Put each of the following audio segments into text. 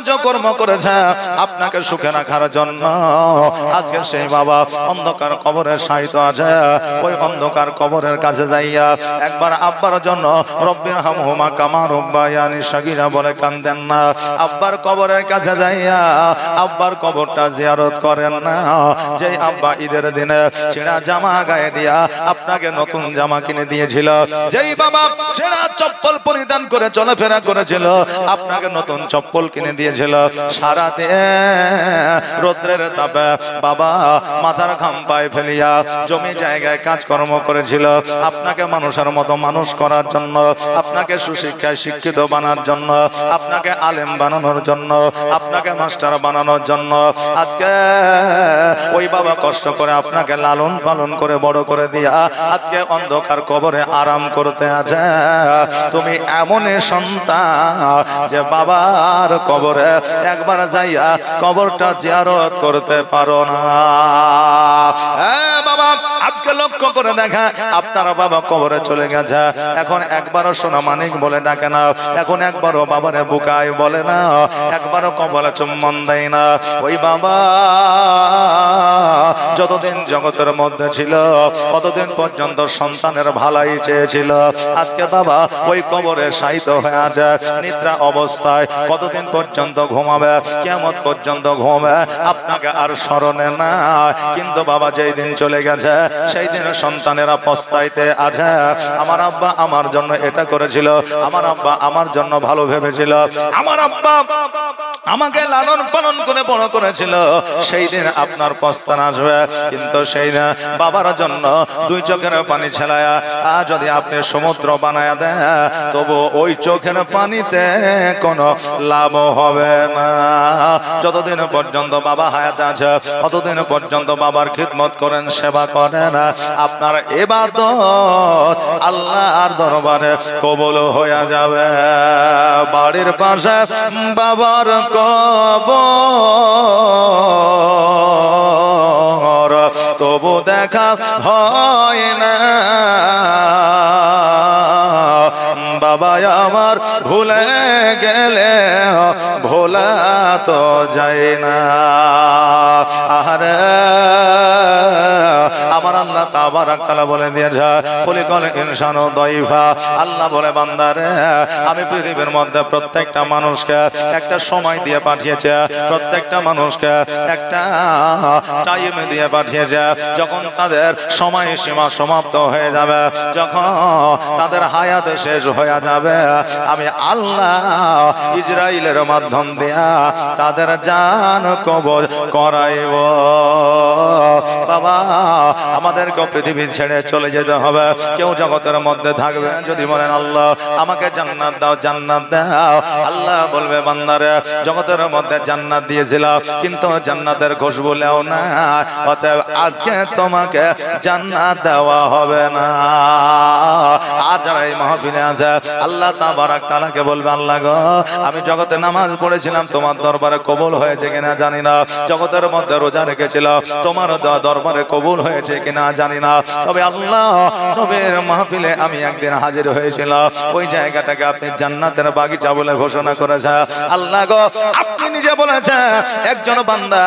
কাজকর্ম করেছে আপনাকে সুখে রাখার জন্য, আজকে সেই বাবা অন্ধকার কবরে শায়িত আছে। ওই অন্ধকার কবরের কাছে যাইয়া একবার আব্বার জন্য রব্বির হামহুমা কামা রব্বায়ানি সগীরা বলে কান্দেন না? আব্বার কবরের কাছে যাইয়া আব্বার কবরটা জিয়ারত করেন না? যেই আব্বা ঈদের দিনে ছেঁড়া জামা গায়ে দিয়া আপনাকে নতুন জামা কিনে দিয়েছিল, যেই বাবা ছেঁড়া চপ্পল পরিধান করে চলাফেরা করেছিল, আপনাকে নতুন চপ্পল কিনে দিয়েছিল, সারাদিন রৌদ্রের তাপে বাবা মাথার ঘাম পায়ে ফেলিয়া জমি জায়গায় কাজকর্ম করেছিল আপনাকে মানুষের মতো মানুষ করার জন্য, আপনাকে সুশিক্ষায় শিক্ষিত বানার জন্য, আপনাকে আলেম বানানোর জন্য, আপনাকে মাস্টার বানানোর জন্য। আজকে ওই বাবা কষ্ট করে আপনাকে লালন পালন করে বড় করে দিয়া আজকে অন্ধকার কবরে আরাম করতে আছে। তুমি এমন সন্তান যে বাবার কবরে একবার যাইয়া কবরটা জিয়ারত করতে পারো না। বাবা আজকে লক্ষ্য করে দেখা, আপনার বাবা কবরে চলে গেছে, এখন একবারও সোনা মানিক বলে ডাকে না, এখন একবারও বাবারে বুকায় বলে না, একবারও কবরে চুম্বন দেয় না। ওই বাবা যতদিন জগতের মধ্যে ছিল ততদিন পর্যন্ত সন্তানের ভালাই চেয়েছিল। আজকে বাবা ওই কবরে শায়িত হয়ে আছে নিদ্রা অবস্থায়, কতদিন পর্যন্ত ঘুমাবে? কিয়ামত পর্যন্ত ঘুমাবে, আপনাকে আর স্মরণে না। কিন্তু বাবা যেই দিন চলে গেছে সেই দিন সন্তানেরা পস্তাইতে আছে, আমার আব্বা আমার জন্য এটা করেছিল, আমার আব্বা আমার জন্য ভালো ভেবেছিল, আমার আব্বা আমাকে লালন পালন করে বড় করেছিল। সেই দিন আপনার পস্তান আসবে, কিন্তু সেই দিন বাবার জন্য দুই চোখের পানি ছেলায়া যদি আপনি সমুদ্র বানায়া দেন, তবু ওই চোখের পানিতে কোনো লাভ হবে না। যতদিন পর্যন্ত বাবা হায়াত আছে ততদিন পর্যন্ত বাবার খিদমত করেন, সেবা করেন, আপনার ইবাদত আল্লাহর দরবারে কবুল হয়ে যাবে। বাড়ির পাশে বাবার কবর তবু দেখা হয় না, বাবা আমার ভুলে গেলে ভোলা তো যায় না। আরে আমার আল্লাহ তাবারাক তাআলা বলে দিয়েছে, খুলিকাল ইনসানু দাইফা, আল্লাহ বলে বান্দারে আমি পৃথিবীর মধ্যে প্রত্যেকটা মানুষকে একটা সময় দিয়ে পাঠিয়েছে, প্রত্যেকটা মানুষকে একটা টাইম দিয়ে পাঠিয়েছে। যখন তাদের সময় সীমা সমাপ্ত হয়ে যাবে, যখন তাদের হায়াত শেষ হয়ে যাবে, আমি আল্লাহ ইসরাইলের মাধ্যম দিয়া তাদের জান কবজ করাইব। বাবা আমাদেরকে পৃথিবী ছেড়ে চলে যেতে হবে, কেউ জগতের মধ্যে থাকবে। যদি বলেন আল্লাহ আমাকে জান্নাত দাও, জান্নাত দাও, আল্লাহ বলবে বান্দারে জগতের মধ্যে জান্নাত দিয়েছিলাম কিন্তু জান্নাতের খুশবু লেও না, অতএব আজকে তোমাকে জান্নাত দেওয়া হবে না। আর যারা এই মাহফিলে আছে আল্লাহ তাবারাক তাআলাকে বলবে, আল্লাহ গো আমি জগতে নামাজ পড়েছিলাম, তোমার দরবারে কবুল হয়েছে কিনা জানি না, জগতের মধ্যে রোজা রেখেছিলাম, তোমার দরবারে কবুল হয়েছে কিনা জানি না, তবে আল্লাহ নবীর মাহফিলে আমি একদিন হাজির হয়েছিলাম, ওই জায়গাটাকে আপনি জান্নাতের বাগিচা বলে ঘোষণা করেছেন। আল্লাহ গো আপনি নিজে বলেছেন একজন বান্দা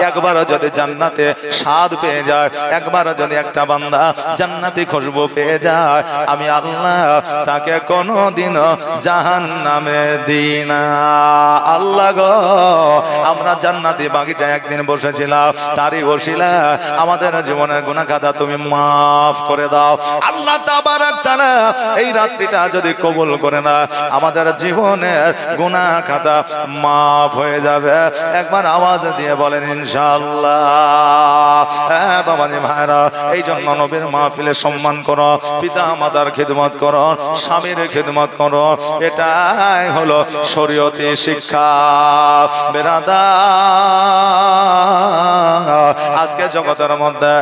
একবার যদি জান্নাতে স্বাদ পেয়ে যায়, একবার যদি একটা বান্দা জান্নাতি খুশবু পেয়ে যায়, আমি আল্লাহ তাকে কোনোদিনও জাহান্নামে দিই না। আল্লাহ গো আমরা জান্নাতি বাগিচায় একদিন বসেছিলাম, তারই ওসিলা আমাদের জীবনের গুনাহ খাতা তুমি মাফ করে দাও। আল্লাহ তাবারাক তাআলা এই রাত্রিটা যদি কবুল করে না, আমাদের জীবনের গুনাহ খাতা মাফ হয়ে যাবে। একবার আওয়াজ দিয়ে বলেন ইনশাআল্লাহ। হ্যাঁ বাবাজি ভাইরা, এই জন্য নবীর মাহফিলে সম্মান করো, পিতা মাতার খিদমত করো, স্বামীর খিদমত করো, এটাই হলো শরীয়তি শিক্ষা। বেরাদার আজকে জগতের মধ্যে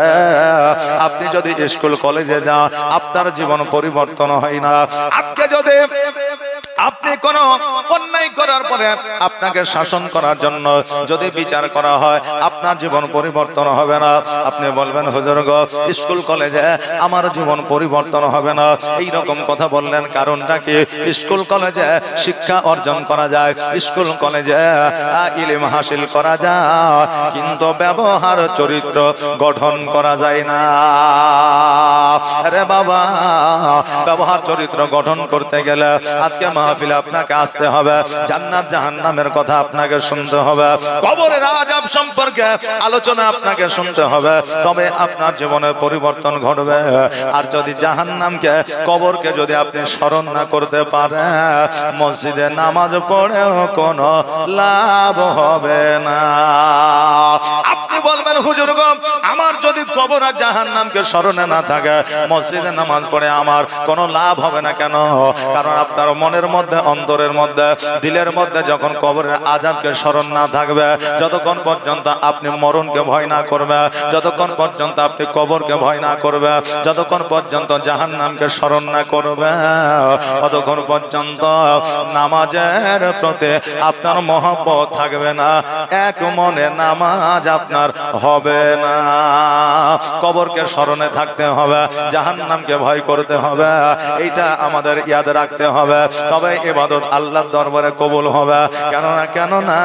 আপনি যদি স্কুল কলেজে যান আপনার জীবন পরিবর্তন হয় না। আজকে যদি আপনি কোন অন্যায় করার পরে আপনাকে শাসন করার জন্য যদি বিচার করা হয় আপনার জীবন পরিবর্তন হবে না। আপনি বলবেন হুজুর গো স্কুল কলেজে আমার জীবন পরিবর্তন হবে না, এই রকম কথা বললেন কারণটা কি? স্কুল কলেজে শিক্ষা অর্জন করা যায়, স্কুল কলেজে ইলম হাসিল করা যায়, কিন্তু ব্যবহার চরিত্র গঠন করা যায় না। আরে বাবা, ব্যবহার চরিত্র গঠন করতে গেলে আজকে মাহফিলে আপনাকে আসতে হবে, জান্নাত জাহান্নামের কথা আপনাকে শুনতে হবে, কবরের আযাব সম্পর্কে আলোচনা আপনাকে শুনতে হবে, তবে আপনার জীবনের পরিবর্তন ঘটবে। আর যদি জাহান্নামকে কবরকে যদি আপনি স্মরণ না করতে পারেন, মসজিদে নামাজ পড়েও কোনো লাভ হবে না। আপনি বলবেন হুজুর গো আমার যদি কবর আর জাহান্নামকে স্মরণে না থাকে, মসজিদে নামাজ পড়ে আমার কোনো লাভ হবে না। কেন? কারণ আপনার মনের মধ্যে, অন্তরের মধ্যে, দিলের মধ্যে যখন কবরের আযাবকে স্মরণ না থাকবে, যতক্ষণ পর্যন্ত আপনি মরণকে ভয় না করবে, যতক্ষণ পর্যন্ত আপনি কবরকে ভয় না করবে, যতক্ষণ পর্যন্ত জাহান্নামকে স্মরণ না করবে, ততক্ষণ পর্যন্ত নামাজের প্রতি আপনার মহব্বত থাকবে না, এক মনে নামাজ আপনার হবে না। কবরকে স্মরণে থাকতে হবে, জাহান্নামকে ভয় করতে হবে, এইটা আমাদের ইয়াদ রাখতে হবে, তবে ইবাদত আল্লাহর দরবারে কবুল হবে। কেননা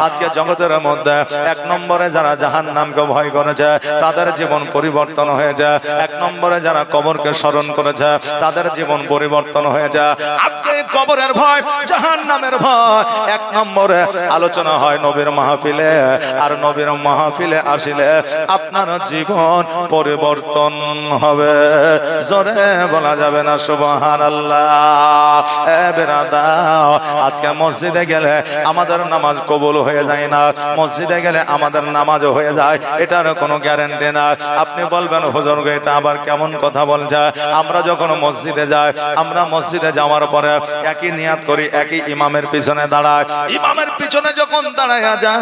আজকে জগতের মধ্যে এক নম্বরে যারা জাহান্নামকে ভয় করেছে তাদের জীবন পরিবর্তন হয়েছে, এক নম্বরে যারা কবরকে স্মরণ করেছে তাদের জীবন পরিবর্তন হয়েছে। আজকে কবরের ভয়, জাহান্নামের ভয় এক নম্বরে আলোচনা হয় নবীর মাহফিলে, আর নবীর মাহফিলে আসিলে আপনার জীবন পরিবর্তন হবে। জোরে বলা যাবে না সুবহানাল্লাহ। এ বেরাদার, আজকে মসজিদে গেলে আমাদের নামাজ কবুল হয়ে যায় না, মসজিদে গেলে আমাদের নামাজও হয়ে যায়, এটার কোনো গ্যারান্টি না। আপনি বলবেন হুজুর গো এটা আবার কেমন কথা বলছে? আমরা যখন মসজিদে যাই, আমরা মসজিদে যাওয়ার পরে একই নিয়াত করি, একই ইমামের পিছনে দাঁড়ায়, ইমামের পিছনে যখন দাঁড়ায়া যায়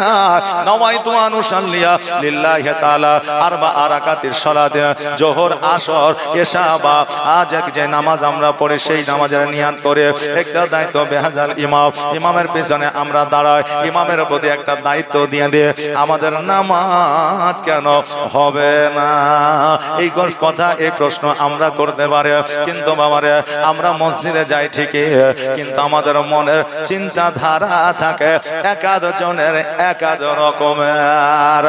নওয়াইতু আন উসাল্লিয়া লিল্লাহি তাআলা আরবা রাকাতিস সালাত, যোহর, আসর, এশা বা আজ যে নামাজ আমরা পড়ি সেই নামাজের নিয়াত করে একটা দায়িত্ব বেহাজাল ইমাম, ইমামের পিছনে আমরা দাঁড়াই, ইমামের প্রতি একটা দায়িত্ব দিয়ে দিয়ে আমাদের নামাজ কেন হবে না? এই কথা, এই প্রশ্ন আমরা করতে পারি, কিন্তু বাবারে আমরা মসজিদে যাই ঠিকই, কিন্তু আমাদের মনের চিন্তাধারা থাকে একাধজনের একাধ রকমের।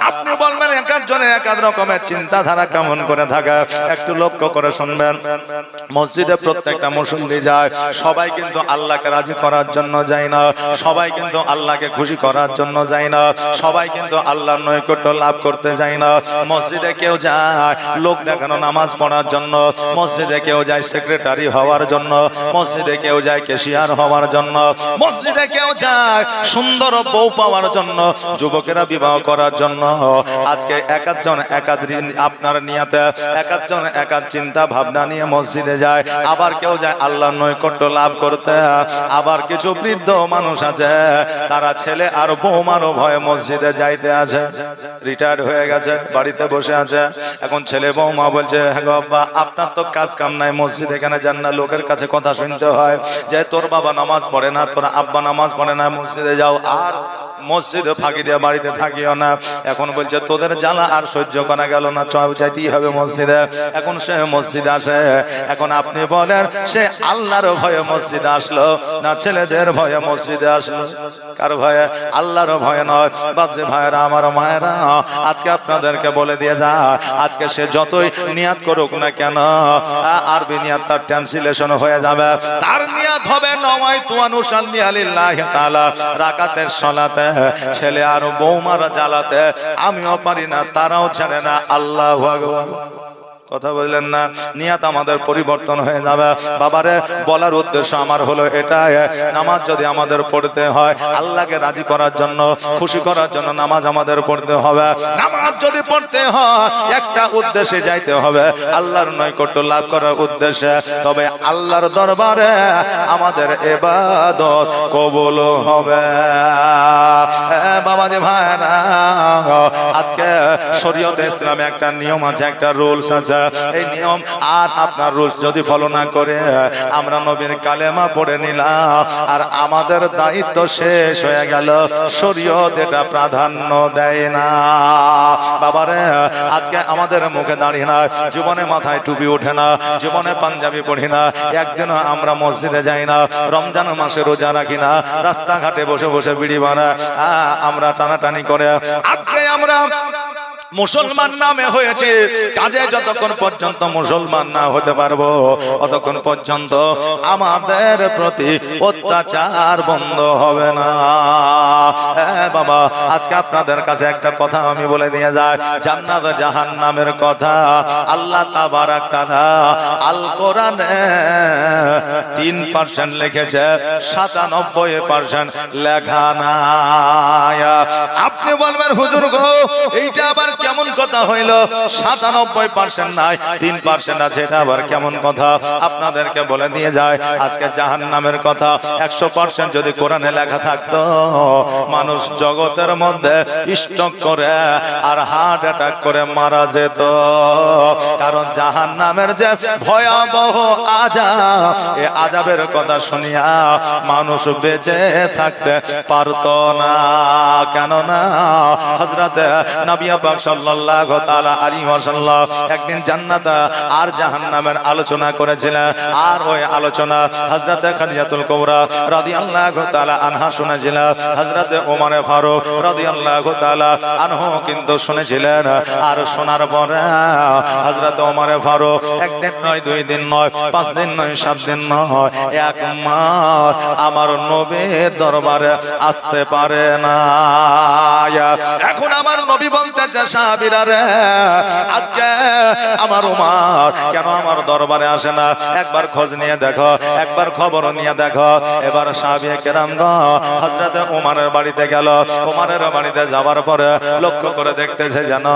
আপনি বলবেন একাধজনের একাধ রকমের চিন্তাধারা কেমন করে থাকে? একটু লক্ষ্য করে শুনবেন। মসজিদে প্রত্যেকটা মুসল্লি যায়, সবাই কিন্তু আল্লাহকে রাজি করার জন্য যায় না, সবাই কিন্তু আল্লাহকে খুশি করার জন্য যায় না, সবাই কিন্তু আল্লাহর নৈকট্য লাভ করতে যায় না। মসজিদে কেউ যায় লোক দেখানো নামাজ পড়ার জন্য, মসজিদে কেউ যায় সেক্রেটারি হওয়ার জন্য, মসজিদে কেউ যায় ক্যাশিয়ার হওয়ার জন্য, মসজিদে কেউ যায় সুন্দর বউ পাওয়ার জন্য, যুবকেরা বিবাহ করার জন্য। আজকে একাধজন একাধ আপনার নিয়াতে, একাধজন একাধ চিন্তা ভাবনা নিয়ে মসজিদে যায়। আবার কেউ যায় আল্লাহর নৈকট্য লাভ করতে। আবার কিছু বৃদ্ধ মানুষ আছে তারা ছেলে আর বৌমারও ভয়ে মসজিদে যাইতে আছে, রিটায়ার্ড হয়ে গেছে, বাড়িতে বসে আছে। এখন ছেলে বৌমা বলছে হ্যাঁ গো আব্বা আপনার তো কাজ কাম নাই, মসজিদ এখানে যান না, লোকের কাছে কথা শুনতে হয় যে তোর বাবা নামাজ পড়ে না, তোর আব্বা নামাজ পড়ে না, মসজিদে যাও, আর মসজিদে ফাঁকি দিয়ে বাড়িতে থাকিও না। এখন বলছে তোদের জ্বালা আর সহ্য করা গেল না, যাইতেই হবে মসজিদে। এখন সে মসজিদে আসে। এখন আপনি বলেন সে আল্লাহর ভয়ে মসজিদে আসলো না ছেলেদের ভয়ে মসজিদে আসলো? কার ভয়ে? আল্লাহর ভয়ে নয়। বাপজি ভাইরা, আমার মায়েরা, আজকে আপনাদেরকে বলে দিয়ে যা, আজকে সে যতই নিয়াত করুক না কেন, আরবি নিয়াত তার ট্রান্সলেশন হয়ে যাবে, তার নিয়াত হবে নওয়াইতু আন উসাল্লিয়া লিল্লাহি তাআলা রাকাতের সালাতে। ছেলে আর বৌমারা জ্বালাতে আমিও পারি না, তারাও ছাড়ে না। আল্লাহু আকবার। কথা বললেন না? নিয়াত আমাদের পরিবর্তন হয়ে যাবে। বাবারে, বলার উদ্দেশ্য আমার হলো এটা, নামাজ যদি আমাদের পড়তে হয় আল্লাহকে রাজি করার জন্য, খুশি করার জন্য নামাজ আমাদের পড়তে হবে। নামাজ যদি পড়তে হয় একটা উদ্দেশ্যে যাইতে হবে, আল্লাহর নৈকট্য লাভ করার উদ্দেশ্যে, তবে আল্লাহর দরবারে আমাদের ইবাদত কবুল হবে। বাবাজি ভাইরা, আজকে শরীয়তে ইসলামে একটা নিয়ম আছে, একটা রুলস আছে। বলেছে এই নিয়ম আর আপনার রুলস যদি ফলো না করে আমরা নবীর কালেমা পড়ে নিলাম আর আমাদের দায়িত্ব শেষ হয়ে গেল, শরীয়ত এটা প্রাধান্য দেয় না। বাবারে আজকে আমাদের মুখে দাঁড়িয়ে না, জীবনে মাথায় টুপি ওঠে না, জীবনে পাঞ্জাবি পড়ি না, একদিনও আমরা মসজিদে যাই না, রমজান মাসে রোজা রাখি না, রাস্তাঘাটে বসে বসে বিড়ি মারা আমরা টানাটানি করে আজকে আমরা মুসলমান নামে হয়েছে। কাজে যতক্ষণ পর্যন্ত মুসলমান না হতে পারবো ততক্ষণ পর্যন্ত আমাদের প্রতি অত্যাচার বন্ধ হবে না। বাবা আজকে আপনাদের কাছে একটা কথা আমি বলে দিয়ে যাই, জান্নাত জাহান্নামের কথা আল্লাহ তাবারাক তাআলা আল কোরআনে 3% লিখেছে, 97% লেখা নাই। আপনি বলবেন হুজুর গো এইটা আবার কেমন কথা হইল, 97% নাই 3% আছে, এটা আবার কেমন কথা? আপনাদেরকে বলে দিয়ে যায় আজকে জাহান্নামের কথা 100% যদি কোরআনে লেখা থাকতো মানুষ জগতের মধ্যে স্ট্রোক করে আর হার্ট অ্যাটাক করে মারা যেত। কারণ জাহান্নামের যে ভয়াবহ আযাব, এই আযাবের কথা শুনিয়া মানুষ বেঁচে থাকতে পারতো না। কেননা হযরত নবী পাক সাল্লাল্লাহু তাআলা আলাইহি ওয়াসাল্লাম একদিন জান্নাত আর জাহান্নামের আলোচনা করেছিলেন, আর ওই আলোচনা হযরত খাদিজাতুল কুবরা রাদিয়াল্লাহু তাআলা আনহা শুনেছিলেন, হযরত ওমর ফারুক রাদিয়াল্লাহু তাআলা আনহু কিন্তু শুনেছিলেন। আর শোনার পরে হযরত ওমর ফারুক একদিন নয়, 2 দিন নয়, 5 দিন নয়, 7 দিন নয়, 1 মাস আমার নবীর দরবারে আসতে পারে না। এখন আমার নবী বলতেছে সাহাবীরা রে আজকে আমার ওমর কেন আমার দরবারে আসে না, একবার খোঁজ নিয়ে দেখো, একবার খবর নিয়ে দেখো। এবার সাহাবী কেরামগণ হযরত ওমরের বাড়িতে গেল। ওমরের বাড়িতে যাওয়ার পরে লক্ষ্য করে দেখতেছে যেন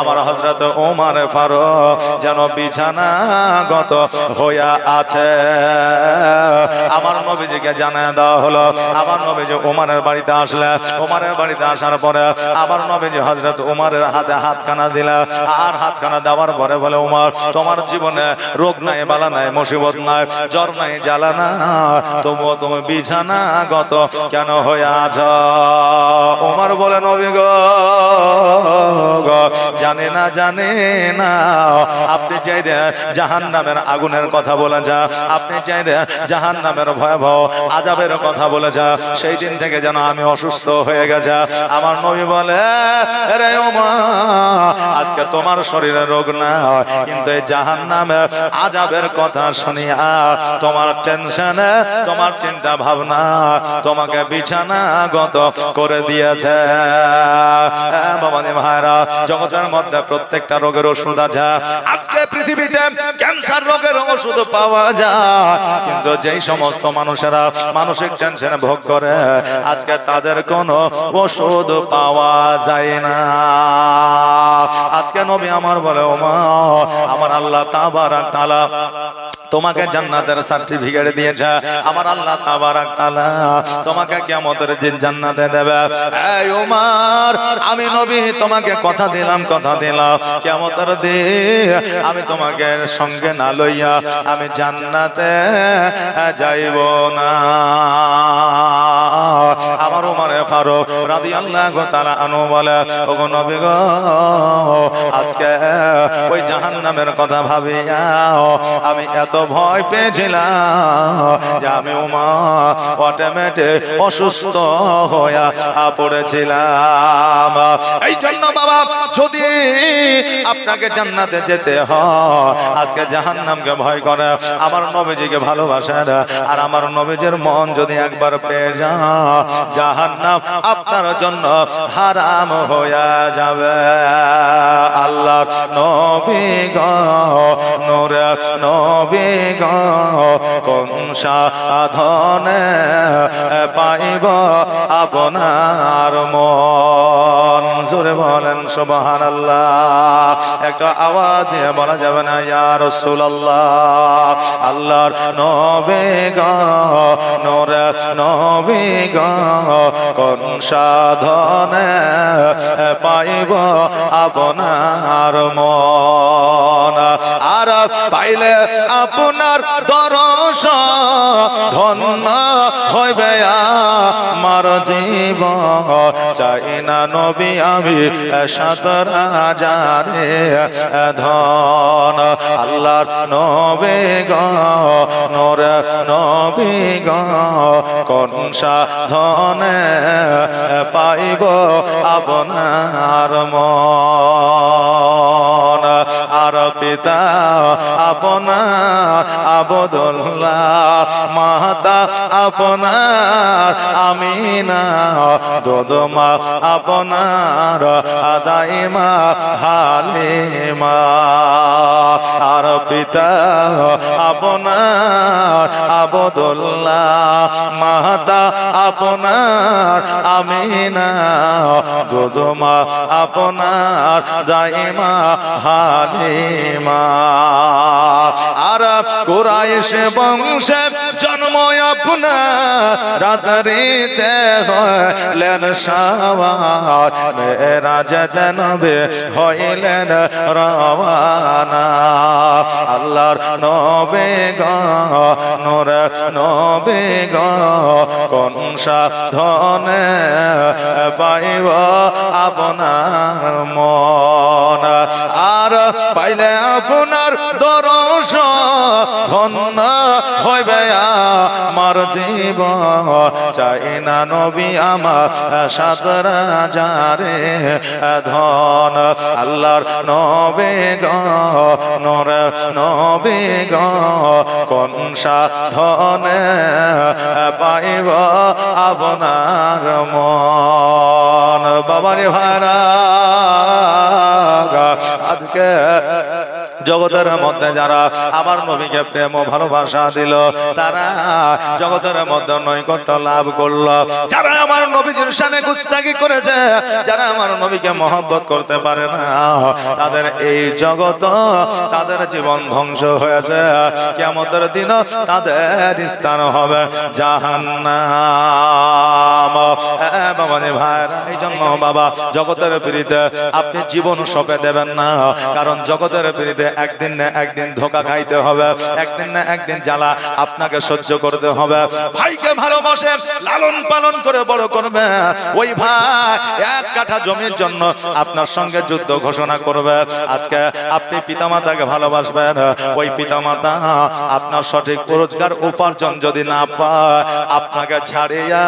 আমার হযরত ওমর ফারুক যেন বিছানাগত হইয়া আছে। আমার নবীজিকে জানায় দেওয়া হলো। আমার নবীজি ওমরের বাড়িতে আসলেন। ওমরের বাড়িতে আসার পরে আমার নবীজি হযরত ওমরের হাতে হাতখানা দিলা, আর হাতখানা দেওয়ার পরে বলে ওমর তোমার জীবনে রোগ নাই, বালা নাই, মুসিবত নাই, জ্বর নাই, জ্বালা না, তবুও তুমি বিছানাগত কেন হয়ে আছো? ওমর বলে নবী গো জানি না, জানি না। আপনি চাইলে জাহান্নামের আগুনের কথা বলে যা, আপনি চাইলে জাহান্নামের ভয়াবহ আযাবের কথা বলে যা। সেই দিন থেকে যেন আমি অসুস্থ হয়ে গেছে। আমার নবী বলে রে ওমর আজকে তোমার শরীরে রোগ না, কিন্তু এই জাহান্নামের আযাবের কথা শুনিয়া তোমার টেনশনে, তোমার চিন্তা ভাবনা তোমাকে বিছানাগত করে দিয়েছে। বাবাজি ভাইরা, জগতের মধ্যে প্রত্যেকটা রোগের ওষুধ আছে। আজকে পৃথিবীতে ক্যান্সার রোগের ওষুধ পাওয়া যায়, কিন্তু যেই সমস্ত মানুষেরা মানসিক টেনশনে ভোগ করে আজকে তাদের কোনো ওষুধ পাওয়া যায় না। আজকে নবী আমার বলে ওমর আমার আল্লাহ তাবারাক তাআলা তোমাকে জান্নাতের সার্টিফিকেট দিয়েছে। আমার আল্লাহ তাবারাক তাআলা তোমাকে কিয়ামতের দিন জান্নাতে দেবে। এই ওমর আমি নবী তোমাকে কথা দিলাম, কথা দিলাম কিয়ামতের দিন আমি তোমাকে সঙ্গে না লইয়া আমি জান্নাতে যাইব না। আমার ওমর ফারুক রাদিয়াল্লাহু তাআলা আনহু বলে ওগো নবী গো আজকে ওই জাহান্নামের কথা ভাবিয়া আমি এত ভয় পেয়েছিলাম যে আমি ওমর অটোমেটিক অসুস্থ হইয়া পড়েছিলাম। এই জন্য বাবা যদি আপনাকে জান্নাতে যেতে হয় আজকে জাহান্নামকে ভয় করে, আমার নবীজিকে ভালোবাসেন, আর আমার নবীজির মন যদি একবার পেয়ে যায় জাহান্নাম আপনার জন্য হারাম হইয়া যাবে। আল্লাহ নবী গো নূরে নবী গো কোন সাধনে পাইব আপনার মন? জোরে বলেন সুবহানাল্লাহ। একটা আওয়াজ দিয়ে বলা যাবে না ইয়া রাসূলুল্লাহ? আল্লাহর নবী গো নূরে নবী গো কোন সাধনে পাইব আপনার মন আর পাইলে আপনার দর্শন ধন্য হইবে আমার জীবন চাই না নবী আমি সাত রাজারে ধন আল্লাহর নবী গো নূর নবী গো কোন সাধনে পাইব আপনার মন আর পিতা আপনার আবদুল্লাহ মাতা আপনার আমিনা দোদমা আপনার আদাইমা হালিমা আর পিতা আপনার আবদুল্লাহ মাতা আপনার আমিনা দোদমা আপনার দাইমা হালিমা আর কুরাইশ বংশে জন্ম আপনার রাত্রিতে হইলেন সওয়ার মেরাজ নবী হইলেন রওয়ানা আল্লাহর নবী গো নূর নবী গো কোন সাধনে পাইব আপনার মন আর পাইলে আপনার দর্শন ধন্য হইবে আমার জীবন চাই না নবী আমার সাত রাজারে ধন আল্লাহর নবী গো নূর নবী গো কোন সাধনে পাইব আপনার মন বাবারে ভাড়া আজকে জগতের মধ্যে যারা আমার নবীকে প্রেম ও ভালোবাসা দিল তারা জগতের মধ্যে নৈকট্য লাভ করলো যারা আমার নবীর শানে গুস্তাখি করেছে যারা আমার নবীকে মহব্বত করতে পারে না তাদের এই জগৎ তাদের জীবন ধ্বংস হয়েছে কিয়ামতের দিন তাদের স্থান হবে জাহান্নাম বাবাজি ভাইরা এই জন্য বাবা জগতের পিড়িতে আপনি জীবন সঁপে দেবেন না কারণ জগতের পিড়িতে একদিন না একদিন ধোঁকা খাইতে হবে একদিন না একদিন জ্বালা আপনাকে সহ্য করতে হবে ভাইকে ভালোবাসে লালন পালন করে বড় করবে ওই ভাই এক কাঠা জমির জন্য আপনার সঙ্গে যুদ্ধ ঘোষণা করবে আজকে আপনি পিতামাতাকে ভালোবাসবেন ওই পিতামাতা আপনার সঠিক রোজগার উপার্জন যদি না পায় আপনাকে ছাড়িয়া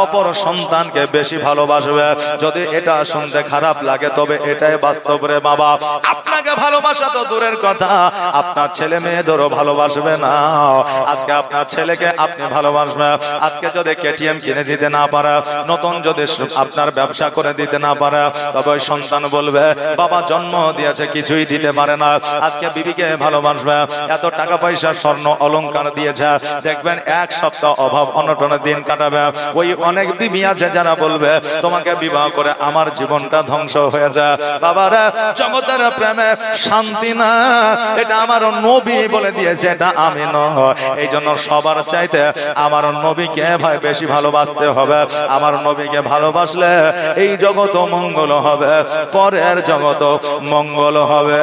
অপর সন্তানকে বেশি ভালোবাসবে যদি এটা শুনতে খারাপ লাগে তবে এটাই বাস্তব রে বাবা আপনাকে ভালোবাসা তো দূরের কথা আপনার ছেলে মেয়েদেরও ভালোবাসবে না আজকে আপনার ছেলেকে আপনি ভালোবাসবেন আজকে যদি কেটিএম কিনে দিতে না পারে নতুন যদি আপনার ব্যবসা করে দিতে না পারে তবে ওই সন্তান বলবে বাবা জন্ম দিয়েছে কিছুই দিতে পারে না আজকে বিবিকে ভালোবাসবে এত টাকা পয়সা স্বর্ণ অলংকার দিয়েছে দেখবেন এক সপ্তাহ অভাব অনটনের দিন কাটাবে ওই অনেক বিবি আছে যারা বলবে তোমাকে বিবাহ করে আমার জীবনটা ধ্বংস হয়ে যায় বাবারা জগতের প্রেমে শান্তি না এটা আমার নবী বলে দিয়েছে এটা আমি নয় এই জন্য সবার চাইতে আমার নবীকে ভাই বেশি ভালোবাসতে হবে আমার নবীকে ভালোবাসলে এই জগৎ মঙ্গল হবে পরের জগৎ মঙ্গল হবে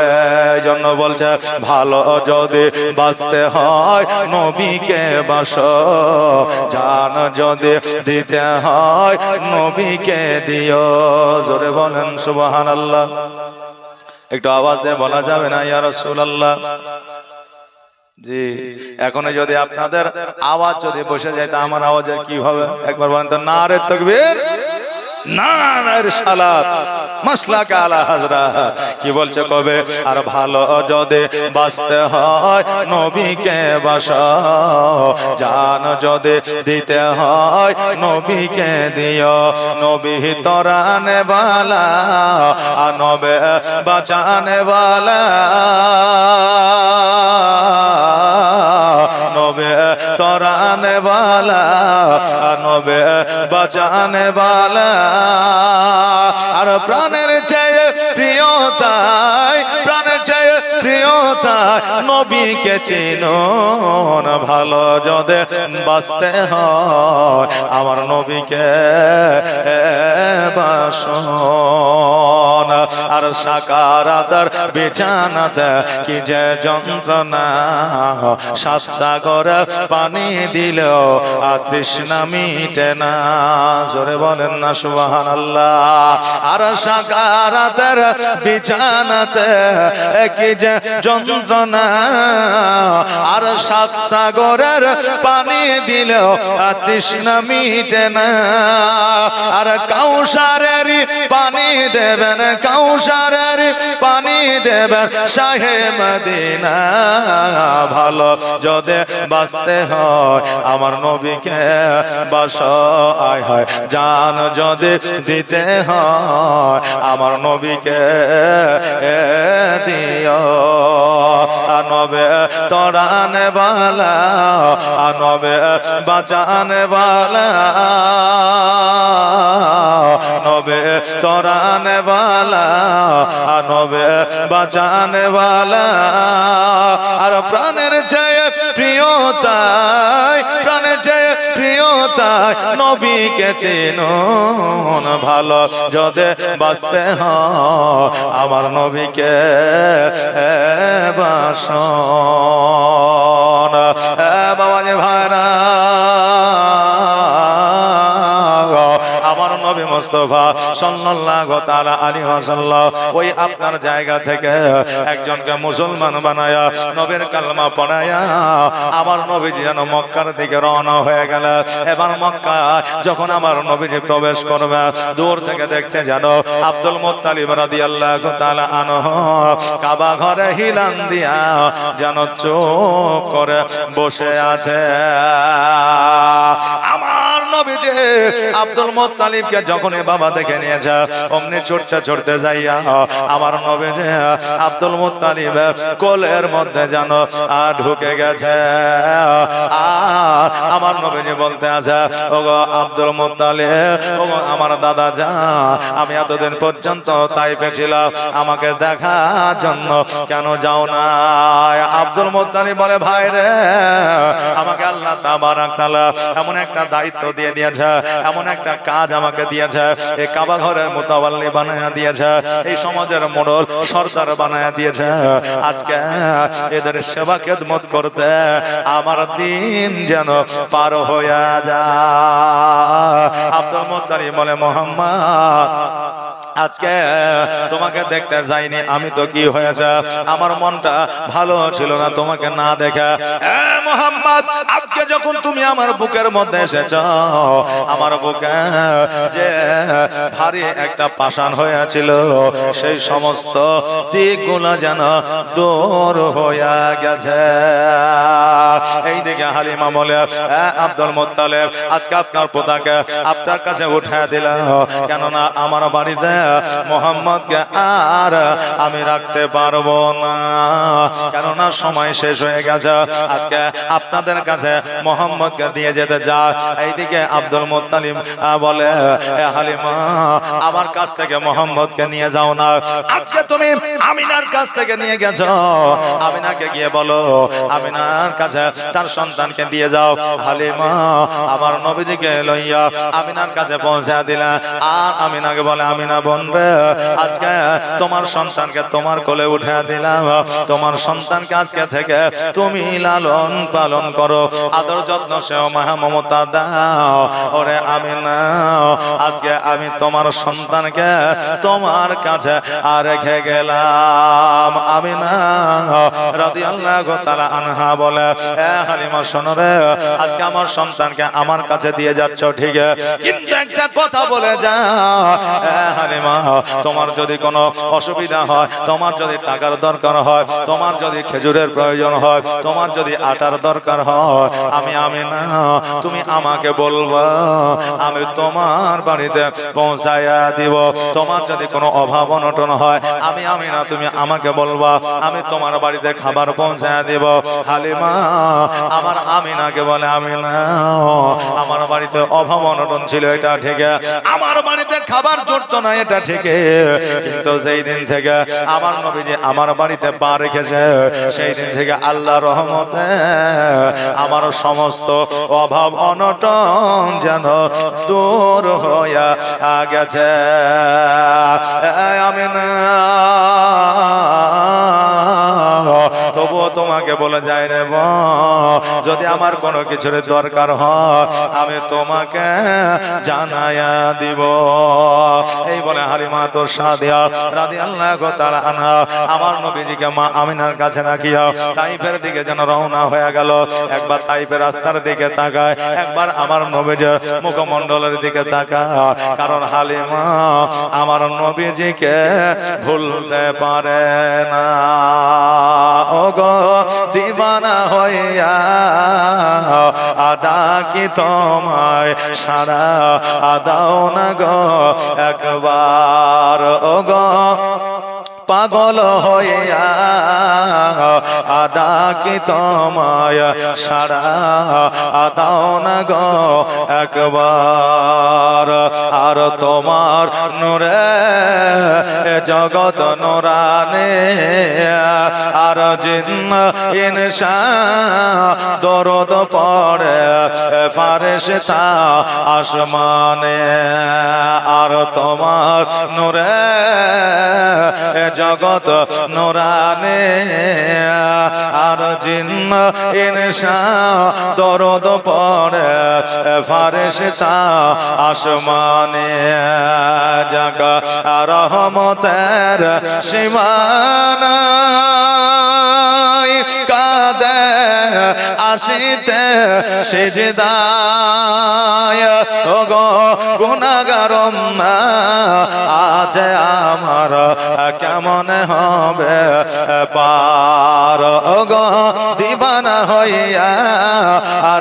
এই জন্য বলছে ভালো যদি বাঁচতে হয় নবীকে বাসো জান যদি দিতে হয় নবীকে দিও জোরে বলেন সুবহানাল্লাহ একটু আওয়াজ দিয়ে বলা যাবে না ইয়া রাসূলুল্লাহ জি এখন যদি আপনাদের আওয়াজ যদি বসে যায় তা আমার আওয়াজের কি হবে একবার বলেন তো নারে তাকবীর নারে সালাত মাসলাক আলা হাজরা কি বলছে কবে আর ভালো যদি বাঁচতে হয় নবীকে বাসাও জান যদি দিতে হয় নবীকে দিও নবী তরানে বালা আর নবে বাঁচানে বালা নবে তরানে वाला নবে বাঁচানে वाला আর প্রাণের চেয়ে প্রিয় তাই প্রাণের চেয়ে প্রিয় তাই নবীকে চিনো না ভালো যদি বাঁচতে হয় আমার নবীকে বাসো আর সাকারাতার বিছানাতে কি যে যন্ত্রণা সাত সাগর পানি দিলেও তৃষ্ণা মিটে না জোরে বলেন না সুবহানাল্লাহ আর সাকারাতার বিছানাতে কি যে যন্ত্রণা আর সাত সাগরের পানি দিলেও তৃষ্ণা মিটে না আর কাউসারের পানি দেবেন কাউসারের পানি দেবেন শাহে মদিনা ভালো যদি বাঁচতে হয় আমার নবীকে বাসো আয় হয় জান যদি দিতে হয় আমার নবীকে দিও নবে তরানে वाला নবে বাঁচানে वाला নবে তরানে वाला নবে বাঁচানে वाला আর প্রাণের চেয়ে প্রিয় তাই প্রাণের চেয়ে প্রিয় তাই নবীকে চিনো ভালো যদি বাঁচতে হয় আমার নবীকে বাসো বাবাজি ভাইরা আমার নবী মুস্তাফা সাল্লাল্লাহু তাআলা আলাইহি ওয়াসাল্লাম ওই আপনার জায়গা থেকে একজনকে মুসলমান বানায়া নবীর কালমা পড়ায়া আমার নবীজি যেন মক্কার দিকে রওনা হয়ে গেল এবার মক্কা যখন আমার নবীজি প্রবেশ করবে দূর থেকে দেখছে যেন আব্দুল মুত্তালিব রাদিয়াল্লাহু তাআলা আনহু কাবা ঘরে হিলান দিয়া যেন চুপ করে বসে আছে আমার নবীজি আব্দুল মুত্তালিবকে যখনই বাবা দেখে নিয়েছে অমনি ছুটতে ছুটতে যাইয়া আমার নবীজি আব্দুল মুত্তালিব কোলের মধ্যে যেন ঢুকে গেছে আর আমার নবীজি বলতে আছে ওগো আব্দুল মুত্তালিব ওগো আমার দাদা যা আমি এতদিন পর্যন্ত তাইফে ছিলাম আমাকে দেখার জন্য কেন যাও না আব্দুল মুত্তালিব বলে ভাই রে আমাকে আল্লাহ তাবারাক তাআলা এমন একটা দায়িত্ব দিয়ে দিয়েছে এমন একটা কাজ আমাকে দিয়েছে এই কাবা ঘরের মুতাওয়াল্লি বানায়া দিয়েছে এই সমাজের মোড়ল সরদার বানায়া দিয়েছে আজকে এদের সেবা খেদমত করতে আমার দিন যেন পার হয়ে যায় আব্দুল মুত্তালিব বলে মুহাম্মদ আজকে তোমাকে দেখতে যাইনি আমি তো কি হয়েছে আমার মনটা ভালো ছিল না তোমাকে না দেখা মুহাম্মদ আজকে যখন তুমি আমার বুকের মধ্যে এসেছো আমার বুকে যে ভারী একটা পাষাণ হয়েছিল সেই সমস্ত দিকগুলো যেন দূর হয়ে গেছে এইদিকে হালিমা বলে আব্দুল মুত্তালিব আজকে আপনার পোতাকে আপনার কাছে উঠে দিলাম কেননা আমার বাড়িতে মুহাম্মদকে আর আমি রাখতে পারবো না কেননা সময় শেষ হয়ে গেছে আজকে আপনাদের কাছে মুহাম্মদকে দিয়ে যেতে যা এইদিকে আব্দুল মুত্তালিব বলে হালিমা আমার কাছ থেকে মুহাম্মদকে নিয়ে যাও না আজকে তুমি আমিনার কাছ থেকে নিয়ে গেছো আমিনাকে গিয়ে বলো আমিনার কাছে তার সন্তানকে দিয়ে যাও হালিমা আমার নবীজিকে লইয়া আমিনার কাছে পৌঁছে দিলা আর আমিনাকে বলে আমিনা বোন রে আজকে তোমার সন্তানকে তোমার কোলে উঠে দিলাম তোমার সন্তানকে আজকে থেকে তুমি লালন পালন করো আদর যত্ন সেও মায়া মমতা দাও ওরে আমিনা আজকে আমি তোমার সন্তানকে তোমার কাছে রেখে গেলাম আমিনা রাদিয়াল্লাহু তাআলা আনহা বলে হালিমা শোনো রে আজকে আমার সন্তানকে আমার কাছে দিয়ে যাচ্ছ ঠিক কিন্তু একটা কথা বলে যা হালিমা হালিমা, তোমার যদি কোনো অসুবিধা হয়, তোমার যদি টাকার দরকার হয়, তোমার যদি খেজুরের প্রয়োজন হয়, তোমার যদি আটার দরকার হয়, আমি আমিনা তুমি আমাকে বলবা, আমি তোমার বাড়িতে পৌঁছায়া দিব। তোমার যদি কোনো অভাব অনটন হয়, আমি আমিনা তুমি আমাকে বলবা, আমি তোমার বাড়িতে খাবার পৌঁছায়া দিব। হালিমা আমার আমিনাকে বলে, আমিনা আমার বাড়িতে অভাব অনটন ছিল, এটা ঠিক, আমার বাড়িতে খাবার জুটতো না, এটা ঠিক, কিন্তু যেই দিন থেকে আমার নবীজি আমার বাড়িতে পা রেখেছে, সেই দিন থেকে আল্লাহর রহমতে আমার সমস্ত অভাব অনটন যেন দূর হইয়া গেছে। আমিনা তবুও তোমাকে বলে যায় রে, যদি আমার কোনো কিছুর দরকার হয় আমি তোমাকে জানায়া দিব। এই বলে হালিমা তো সাদিয়া রাদিয়াল্লাহু তাআলা আনহা আমার নবীজিকে মা আমিনার কাছে রাখিয়া তাইফের দিকে যেন রওনা হয়ে গেল। একবার তাইফের রাস্তার দিকে তাকায়, একবার আমার নবীজির মুখমণ্ডলের দিকে তাকায়, কারণ হালিমা আমার নবীজিকে ভুলতে পারে না। ও গো দিবানা হইয়া ডাকি তোমায়, সারা দাও না গো একবার। ও গো পাগল হইয়া ডাকি তোমায়, সারা দাও না গো একবার। আর তোমার নূরে জগৎ নূরানে, আর জিন্ন ইনসা দরদ পড়ে ফারেশতা আসমানে। আর তোমার নূরে জগৎ নূরানে, আর জিন্ন ইনসা দরদ পড়ে ফারেশতা আসমানে। জাগা রহমতের সীমানা কাঁদে আসিতে সিজদায়। ও গো গুনাহগার আছে আমার, কেমন হবে পার। ও গো দিবানা হইয়া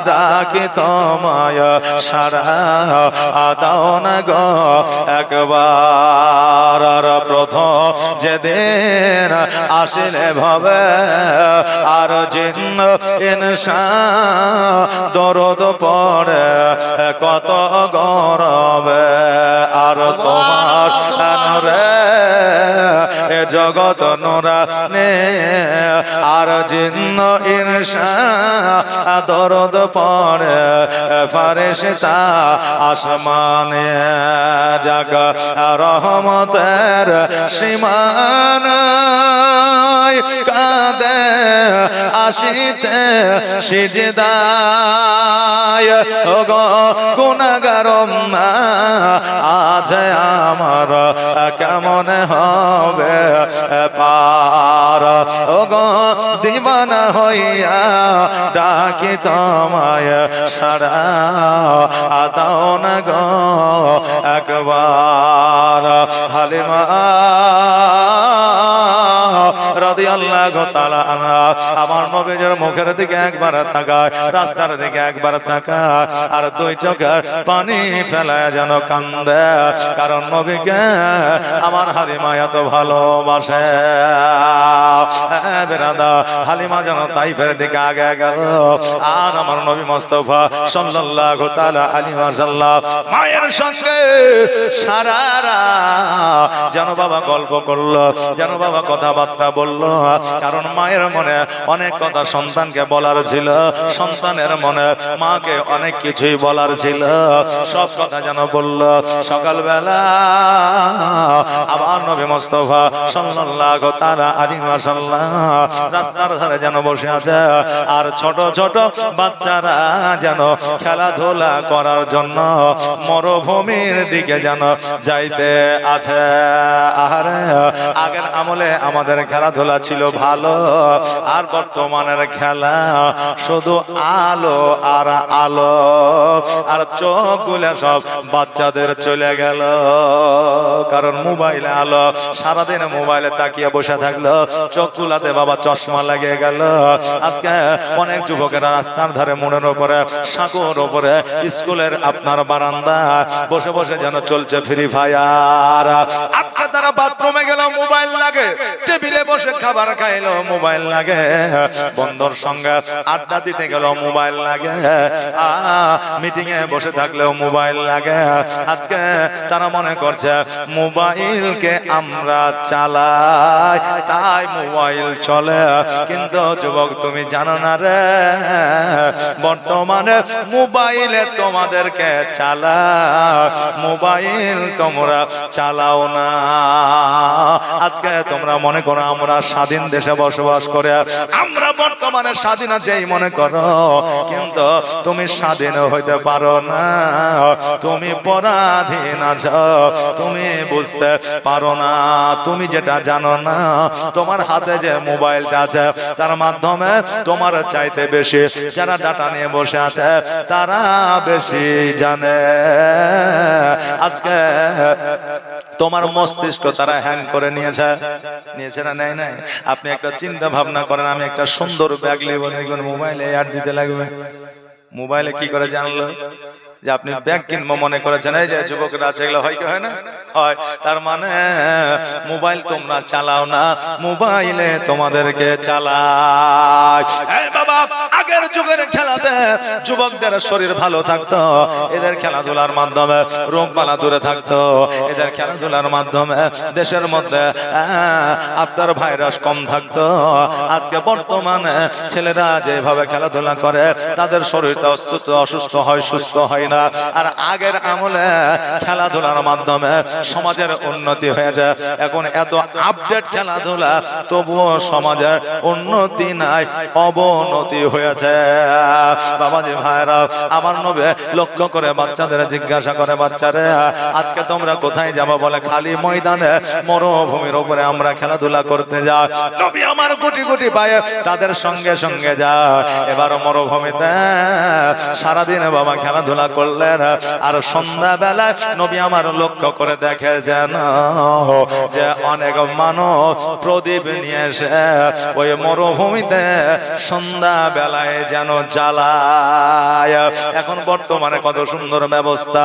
ডাকি তোমায়, সারা দাও না গো একবার। আর প্রথম যেদিন আসিলে ভবে, আর জিন্ন ইনসা দরদ পড়ে কত গরবে। আর তোমার নূরে জগৎ নূরানে, আর জিন্ন ইনসা দরদ পড়ে ফারেশতা আসমানে। জাগা রহমতের সীমানা কাঁদে আসিতে সিজদায়। ও গো গুনাহগার আজ আমার, কেমন হবে পার। ও গো দিবানা হইয়া ডাকি তোমায়, সারা দাও না গো একবার। হালিমা রাদিয়াল্লাহু তাআলা আনহা আমার নবীর মুখের দিকে একবার তাকায়, রাস্তার দিকে একবার তাকায়, আর দুই চোখের পানি ফেলায় যেন কান্দে, কারণ নবীকে আমার হালিমা এত ভালোবাসে। বেরাদা হালিমা যেন তাইফের দিকে আগে গেল, আর আমার নবী মুস্তাফা সাল্লাল্লাহু তাআলা আলাইহি ওয়াসাল্লাম মায়ের সঙ্গে সারা রাত যেন বাবা গল্প করলো, যেন বাবা কথাবার্তা বললো, কারণ মায়ের মনে অনেক কথা সন্তানকে বলার ছিল, সন্তানের মনে মাকে অনেক কিছুই বলার ছিল, সব কথা যেন বলল। সকালবেলা আমার নবী মুস্তাফা সাল্লাল্লাহু তাআলা আলাইহি ওয়াসাল্লাম রাস্তার ধারে যেন বসে আছে, আর ছোট ছোট বাচ্চারা যেন খেলাধুলা করার জন্য মরুভূমির দিকে যেন যাইতে আছে। আর আগের আমলে আমাদের খেলাধুলা ছিল ভালো, আর বর্তমানের খেলা শুধু আলো আর আলো, আর চোখগুলো সব বাচ্চাদের চলে গেল, কারণ মোবাইলে আলো, সারাদিন মোবাইলে তাকিয়ে বসে থাকলো, চোখগুলাতে বাবা চশমা লাগিয়ে গেল। আজকে অনেক যুবকেরা রাস্তার ধারে, মোড়ের উপরে, সাগর উপরে, স্কুলের আপনার বারান্দা বসে বসে যেন চলছে ফ্রি ফায়ার। আজকে তারা বাথরুমে গেল মোবাইল লাগে, টেবিলে বসে খাবার খাইলো মোবাইল লাগে, বন্ধুর সঙ্গে আড্ডা দিতে গেল মোবাইল লাগে, মিটিং এ বসে থাকলেও মোবাইল লাগে। আজকে তারা মনে করছে মোবাইলকে আমরা চালাই, তাই মোবাইল চলে। কিন্তু যুবক তুমি জানো না রে, বর্তমানে মোবাইলে তোমাদেরকে চালা, মোবাইল তোমরা চালাও না। আজকে তোমরা মনে করো আমরা স্বাধীন দেশে বসবাস করে আমরা বর্তমানে স্বাধীন আছি এই মনে করো, কিন্তু তুমি স্বাধীন হইতে পারো না, তুমি পরাধীন আছো, তুমি বুঝতে পারো না। তুমি যেটা জানো না, তোমার হাতে যে মোবাইলটা আছে তার মাধ্যমে তোমার চাইতে বেশি যারা ডাটা নিয়ে বসে আছে তারা বেশি জানে। আজকে তোমার মস্তিষ্ক তারা হ্যাং করে নিয়েছে না? নেই নাই। আপনি একটা চিন্তা ভাবনা করেন, আমি একটা সুন্দর ব্যাগ নেব, দেখবেন মোবাইলে অ্যাড দিতে লাগবে। মোবাইলে কি করে জানলো যে আপনি ব্যাগ কিনবো মনে করেছেন? এই যে যুবকরা আছে, এগুলো হয় কি হয় না? হয়। তার মানে মোবাইল তোমরা চালাও না, মোবাইলে তোমাদেরকে চালায়। এই বাবা, আগের যুগের খেলাতে যুবকদের শরীর ভালো থাকতো, এদের খেলাধুলার মাধ্যমে রোগ বালা দূরে থাকতো, এদের খেলাধুলার মাধ্যমে দেশের মধ্যে আপনার ভাইরাস কম থাকতো। আজকে বর্তমানে ছেলেরা যেভাবে খেলাধুলা করে তাদের শরীরটা অসুস্থ হয়, সুস্থ হয় না। আর আগের আমলে খেলাধুলার মাধ্যমে সমাজের উন্নতি হয়েছে। এখন এত আপডেট খেলাধুলা, তবুও সমাজের উন্নতি নাই, অবনতি হয়েছে। বাবাজি ভাইরা, আমার নবী লক্ষ্য করে বাচ্চাদের জিজ্ঞাসা করে, বাচ্চারে আজকে তোমরা কোথায় যাবো? বলে খালি ময়দানে, মরুভূমির উপরে আমরা খেলাধুলা করতে যাই। নবী আমার গুটি গুটি পায়ে তাদের সঙ্গে সঙ্গে যায়। এবার মরুভূমিতে সারাদিন বাবা খেলাধুলা করলেন, আর সন্ধ্যা বেলায় নবী আমার লক্ষ্য করে দেখে যেন যে অনেক মানুষ প্রদীপ নিয়ে এসে ওই মরুভূমিতে সন্ধ্যা বেলায় যেন জ্বালায়। এখন বর্তমানে কত সুন্দর ব্যবস্থা,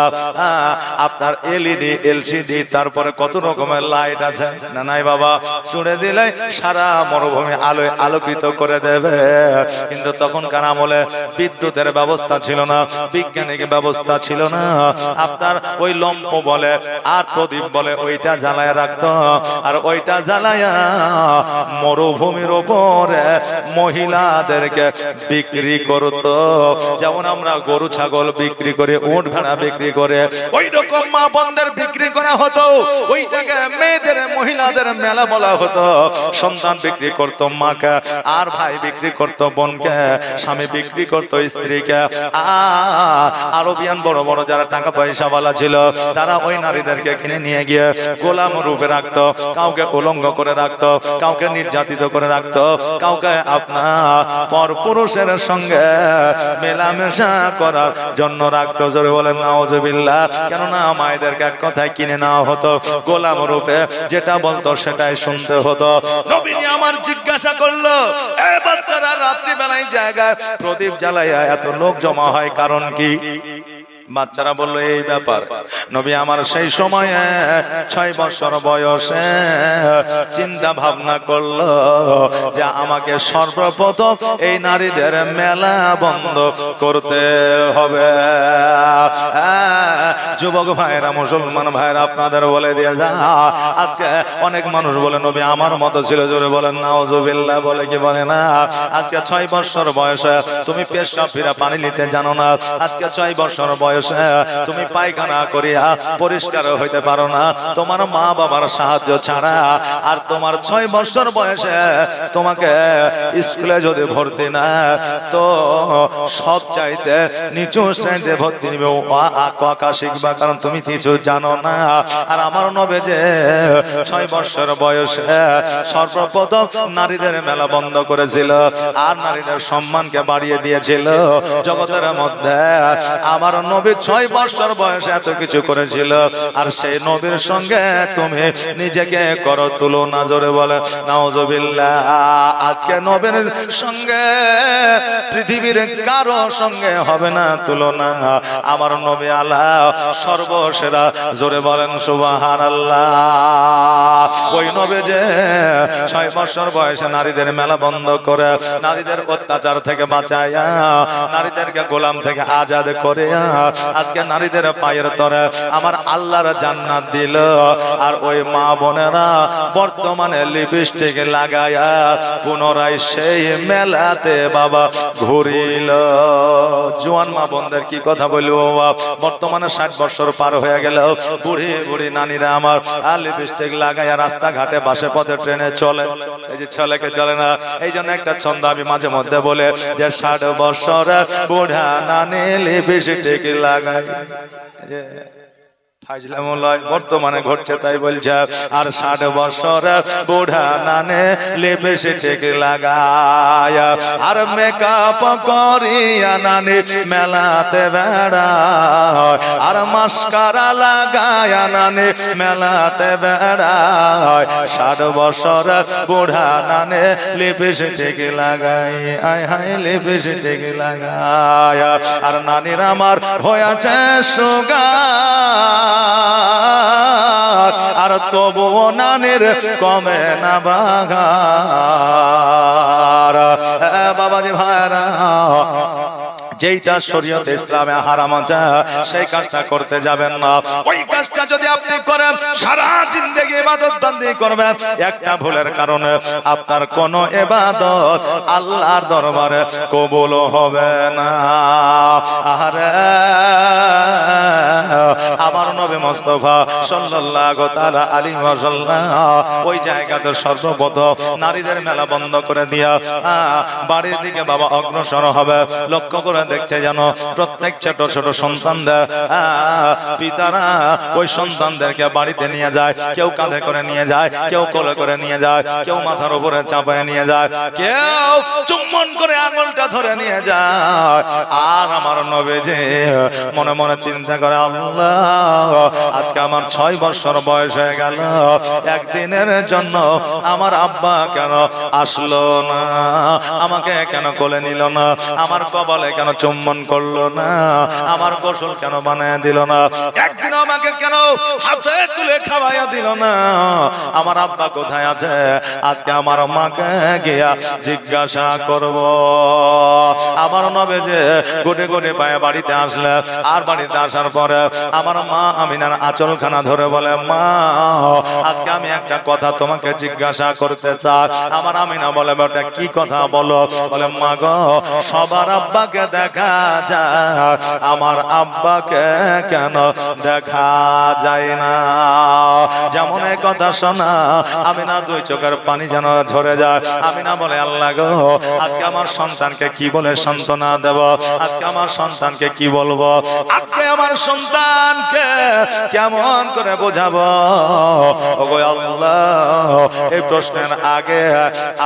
আপনার এলইডি, এলসিডি, তারপরে কত রকমের লাইট আছে না নাই বাবা? ছুড়ে দিলে সারা মরুভূমি আলোয় আলোকিত করে দেবে। কিন্তু তখনকার আমলে বিদ্যুতের ব্যবস্থা ছিল না, বৈজ্ঞানিক ব্যবস্থা ছিল না। আপনার ওই লম্প বলে আর প্রদীপ বলে ওইটা জ্বালায় রাখতো, আর ওইটা জ্বালায়া মরুভূমির উপরে মহিলাদেরকে বিক্রি করতো। যেমন আমরা গরু ছাগল বিক্রি করে, উট ভেড়া বিক্রি করে, ওই রকম মা বোনদের বিক্রি করা হতো। ওইটাকে মেয়েদের, মহিলাদের মেলা বলা হতো। সন্তান বিক্রি করতো মাকে, আর ভাই বিক্রি করতো বোনকে, স্বামী বিক্রি করতো স্ত্রীকে। আরবিয়ান বড় বড় যারা টাকা পয়সা ওয়ালা ছিল তারা ওই নারীদেরকে কিনে নিয়ে গিয়ে গোলাম রূপে রাখতো, কাউকে উলঙ্গ করে রাখতো, কাউকে নির্যাতিত করে রাখতো, কাউকে আপনার পরপুরুষের সঙ্গে মেলামেশা করার জন্য রাখতো। জোরে বলেন নাউজুবিল্লাহ। কেননা মায়েদেরকে এক কথায় কিনে নেওয়া হতো গোলাম রূপে, যেটা বলতো সেটাই শুনতে হতো। নবী আমার জিজ্ঞাসা করলো, এ বাচ্চারা রাত্রি বেলায় জায়গায় প্রদীপ জ্বালাইয়া এত লোক জমা হয়, কারণ কি? বাচ্চারা বললো এই ব্যাপার। নবী আমার সেই সময়ে 6 বছর বয়সে চিন্তা ভাবনা করলো যে আমাকে সর্বপ্রথম এই নারীদের মেলা বন্ধ করতে হবে। যুবক ভাইরা, মুসলমান ভাইরা, আপনাদের বলে দিয়ে যা, আজকে অনেক মানুষ বলে নবী আমার মতো ছিল। জোরে বলেন নাউজুবিল্লাহ। বলে কি বলে না? আজকে 6 বছর বয়সে তুমি পেশাব ফিরা পানি নিতে জানো না। আজকে 6 বছর বয়স বয়সে তুমি পায়খানা করিয়া পরিষ্কার হইতে পারো না, তোমার মা বাবার সাহায্য ছাড়া, আর তোমার 6 বছর বয়সে তোমাকে স্কুলে যদি ভর্তি না তো সব চাইতে নিচু শ্রেণীতে ভর্তি নিবে, আঁকা শিখবা, কারণ তুমি কিছু জানো না। আর আমার নবী যে 6 বছর বয়সে সর্বপ্রথম নারীদের মেলা বন্ধ করেছিল আর নারীদের সম্মানকে বাড়িয়ে দিয়েছিল জগতের মধ্যে। আমার নবী 6 বছর বয়সে এত কিছু করেছিল, আর সেই নবীর সঙ্গে তুমি নিজেকে করো তুলনা। জোরে বলে নাউজুবিল্লাহ। আজকে নবীর সঙ্গে পৃথিবীর কারো সঙ্গে হবে না তুলনা। আমার নবী আলা সর্বসেরা। জোরে বলেন সুবহানাল্লাহ। ওই নবী যে 6 বছর বয়সে নারীদের মেলা বন্ধ করে, নারীদের অত্যাচার থেকে বাঁচায়া, নারীদেরকে গোলাম থেকে আজাদ করে আজকে নারীদের পায়ের তরে আমার আল্লাহর জান্নাত দিল। আর ওই মা বোনেরা বর্তমানে লিপস্টিক লাগায়া পুনরায় সেই মেলাতে বাবা ঘুরিল। জোয়ান মা বোনদের কি কথা বলবো বাবা, বর্তমানে 60 বছর পার হয়ে গেল, বুড়ি বুড়ি নারীরা আমার লিপস্টিক লাগায়া রাস্তাঘাটে বাসে পথে ট্রেনে চলে। এই যে চলেকে চলে না, এই জন্য একটা ছন্দ আমি মাঝে মধ্যে বলে যে 60 বছর বুড়া নানি লিপস্টিক লাগায়। বর্তমানে ঘটছে তাই বলছে। আর 60 বছর বুড়া নানে লিপস্টিক লাগায়, আর মেকআপ করিয়া নানি মেলাতে বেড়ায়, আর মাস্কারা লাগায়া নানি মেলাতে বেড়ায়। 60 বছর বুড়া নানে লিপস্টিক লাগায়, আয় হায় লিপস্টিক লাগায়। আর নানির আমার হয়েছে সুগার, আর তবুও নানির কমে না বাগার। বাবাজি ভাইরা, যেইটা শরীয়ত ইসলামে হারাম আছে সেই কাজটা করতে যাবেন না। ওই কাজটা যদি আপনি করেন সারা জিন্দেগি ইবাদত বন্দি করবেন, একটা ভুলের কারণে আপনার কোনো ইবাদত আল্লাহর দরবারে কবুল হবে না। আরে আমার নবী মুস্তাফা সাল্লাল্লাহু তাআলা আলাইহি ওয়াসাল্লাম ওই জায়গাতে সর্বপ্রথম নারীদের মেলা বন্ধ করে দিয়া বাড়ির দিকে বাবা অগ্রসর হবে। লক্ষ্য করে দেখছে যেন প্রত্যেক ছোট ছোট সন্তানদের পিতারা ওই সন্তানদেরকে বাড়িতে নিয়ে যায়, কেউ কাঁধে করে নিয়ে যায়, কেউ কোলে করে নিয়ে যায়, কেউ মাথার উপরে চাপায় নিয়ে যায়, কেউ চুম্বন করে আঙুলটা ধরে নিয়ে যায়। আর আমার নবী যে মনে মনে চিন্তা করে, আল্লাহ আজকে আমার 6 বছর বয়স হয়ে গেল, একদিনের জন্য আমার আব্বা কেন আসলো না, আমাকে কেন কোলে নিল না, আমার কপালে কেন চুম্বন করলো না, আমার গোসল কেন বানায় দিল না, একদিন আমাকে কেন হাতে তুলে খাওয়াইয়া দিল না, আমার আব্বা কোথায় আছে? আজকে আমার মাকে গিয়া জিজ্ঞাসা করব। আমার নবী যে গোটে গোটে পায়ে বাড়িতে আসলে, আর বাড়িতে আসার পরে আমার মা আমিনার আঁচলখানা ধরে বলে, মা আজকে আমি একটা কথা তোমাকে জিজ্ঞাসা করতে চাই। আমার আমিনা বলে, বেটা কি কথা বলো? বলে, মা গো সবার আব্বাকে দেখা যায়, আমার আব্বাকে কেন দেখা যায় না? যেমন এই কথা শোনা আমিনা 2 চোখের পানি যেন ঝরে যায়। আমিনা বলে, আল্লাহ গো আজকে আমার সন্তানকে কি বলে সান্ত্বনা দেব? আজকে আমার সন্তানকে কি বলবো? আজকে আমার সন্তানকে কেমন করে বোঝাবো? ওগো আল্লাহ, এই প্রশ্নের আগে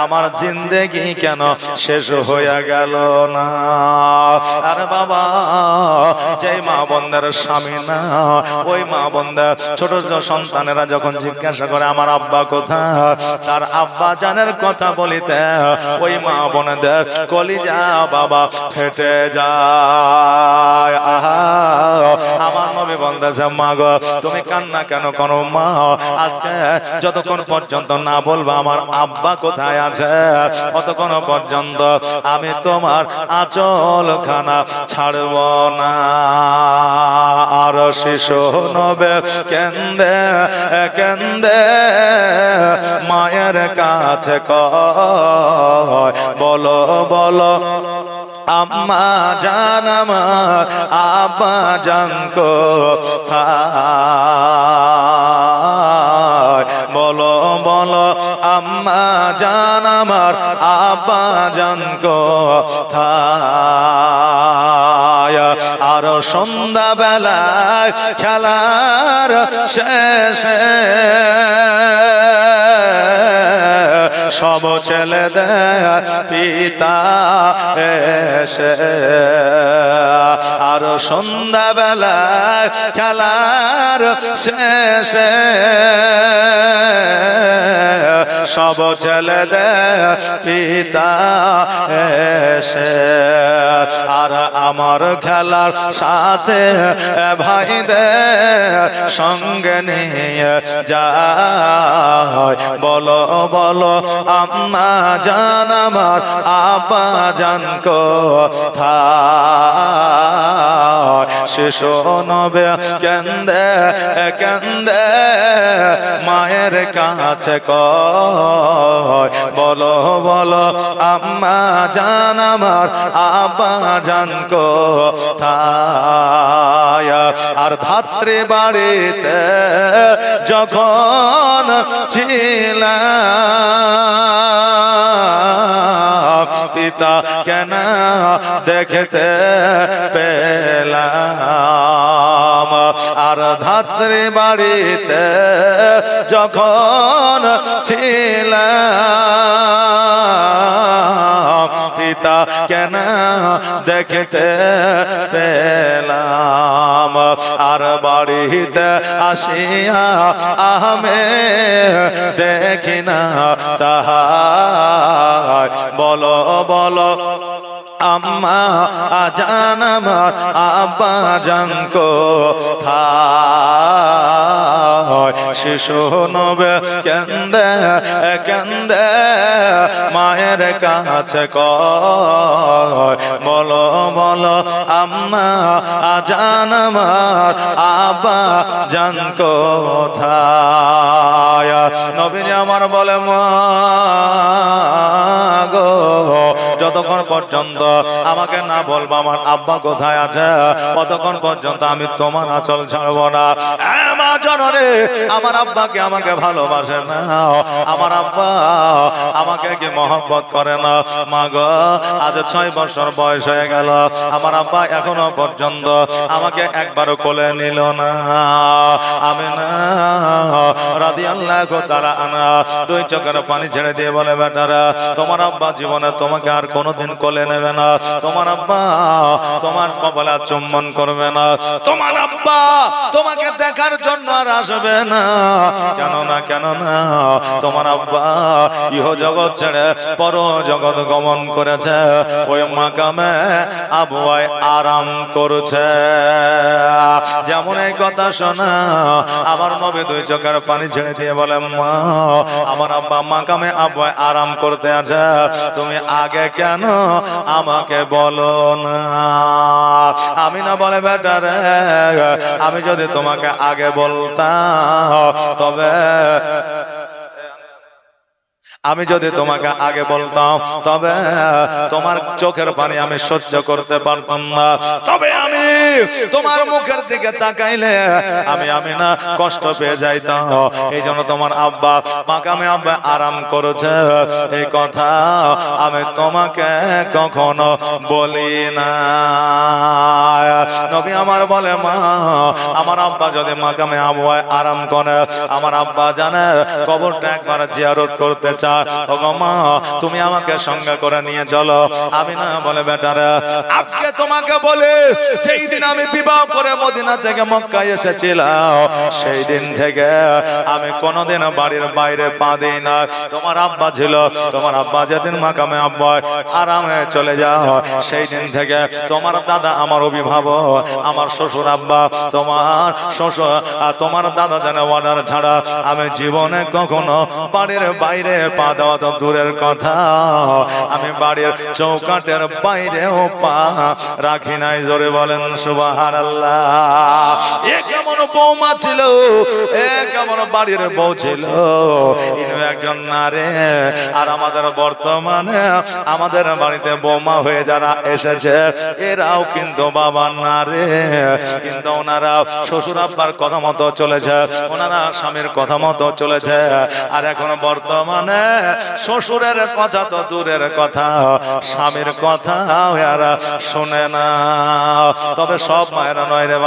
আমার জিন্দেগি কেন শেষ হয়ে গেল না? আরে বাবা, যেই মা বোনদের স্বামী না, ওই মা বোনদের ছোট ছোট সন্তানেরা যখন জিজ্ঞাসা করে আমার আব্বা কোথায়, তার আব্বা জানের কথা বলিতে ওই মা বোনদের কলিজা বাবা ফেটে যায়। আহা, আমার নবী বলতেছে, মা গো তুমি কান্না কেন করো মা? আজকে যতক্ষণ পর্যন্ত না বলবো আমার আব্বা কোথায় আছে, ততক্ষণ পর্যন্ত আমি তোমার আঁচল খানা ছাড়ব না। আর শিশু নবে কেন্দে কেন্দে মায়ের কাছে কয়, বলো বলো আম্মা জান আমার আব্বা জান কোথায় বলো বলো আম্মা জান আমার আব্বা জান কোথায় আর সন্ধ্যা বেলায় খেলার শেষে সব ছেলেদের পিতা এসে আর সন্ধ্যা বেলায় খেলার শেষে সব ছেলেদের পিতা এসে আর আমার খেলার সাথে ভাইদের সঙ্গে নিয়ে যায় বলো বলো আম্মা জান আমার আব্বা জান কোথায় শিশু নবে কেন্দে কেন্দে মায়ের কাছে কয় বলো বলো আম্মা জান আমার আব্বা জান কোথায় আর ধাত্রী বাড়িতে যখন ছিলাম পিতা কেন দেখতে পেলাম আর ধাত্রী বাড়িতে যখন ছিলাম পিতা কেন দেখতে পেলাম আর বাড়িতে আসিয়া আহমে দেখি না তাহার বলো বলো আম্মা জান আমার আব্বা জান কোথায় শিশু নবে কেন্দে কেন্দে মায়ের কাছে কয় বলো বলো আম্মা জান আমার আব্বা জান কোথায় নবীজি আমার বলে মা গো যতক্ষণ পর্যন্ত আমাকে না বলবো আমার আব্বা কোথায় আছে ততক্ষণ পর্যন্ত আমি তোমার আঁচল ছাড়বো না। মা জননী আমার আব্বাকে আমাকে ভালোবাসে না, আমার আব্বা আমাকে কি মহব্বত করে না। মা গো আজ 6 বছর বয়স হয়ে গেল, আমার আব্বা এখনো পর্যন্ত আমাকে একবারও কোলে নিল না। আমি না রাদিয়াল্লাহু তাআলা আনহা 2 চোখের পানি ছেড়ে দিয়ে বলে বেটারা তোমার আব্বা জীবনে তোমাকে আর কোনোদিন কোলে নেবে না, তোমার আব্বা তোমার কপালে চুম্বন করবে না, তোমার আব্বা তোমাকে দেখার জন্য আর আসবে না। কেন না তোমার আব্বা ইহ জগৎ ছেড়ে পর জগৎ গমন করেছে, ওই মাকামে আবওয়ায় আরাম করছে। যেমন এই কথা শোনা আমার নবী 2 চোখের পানি ছেড়ে দিয়ে বলে মা আমার আব্বা মাকামে আবওয়ায় আরাম করতে আছে, তুমি আগে কেন আমাকে বলো না। আমি না বলে বেটা রে আমি যদি তোমাকে আগে বলতাম তবে আমি যদি তোমাকে আগে বলতাম তবে তোমার চোখের পানি আমি সহ্য করতে পারতাম না, তবে আমি তোমার মুখের দিকে তাকাইলে আমি না কষ্ট পেয়ে যাইতাম। এই জন্য তোমার আব্বা মাকামে আব্বা আরাম করেছে এই কথা আমি তোমাকে কখনো বলি না। নবী আমার বলে মা আমার আব্বা যদি মাকামে আব্বায় আরাম করে আমার আব্বা জানে কবরটা একবার জিয়ারত করতে চায়, ওগো মা তুমি আমাকে সঙ্গে করে নিয়ে চলো। আমি না বলে বেটারা আজকে তোমাকে বলে যেই দিন আমি বিবাহ করে মদিনা থেকে মক্কায় এসেছিলাম সেই দিন থেকে আমি কোনোদিন বাড়ির বাইরে পা দিই না। তোমার আব্বা ছিল, তোমার আব্বা যেদিন মাকামে আব্বায় আরামে চলে যাও সেই দিন থেকে তোমার দাদা আমার অভিভাবক আমার শ্বশুর আব্বা তোমার শ্বশুর তোমার দাদা যেন অর্ডার ছাড়া আমি জীবনে কখনো বাড়ির বাইরে পা দেওয়া তো দূরের কথা আমি বাড়ির চৌকাটের বাইরেও পা রাখি নাই। জোরে বলেন সুবহানাল্লাহ। এ কেমন বৌমা ছিল, এ আমার বাড়ির বউ ছিল, ইনি একজন নারী। আর আমাদের বর্তমানে আমাদের বাড়িতে বৌমা হয়ে যারা এসেছে এরাও কিন্তু বাবা নারী, কিন্তু ওনারা শ্বশুর আব্বার কথা মতো চলেছে, ওনারা স্বামীর কথা মতো চলেছে। আর এখন বর্তমানে শ্বশুরের কথা তো দূরের কথা, স্বামীর কথা এরা শোনে না। তবে সব মায়েরা নয় রে বাবা।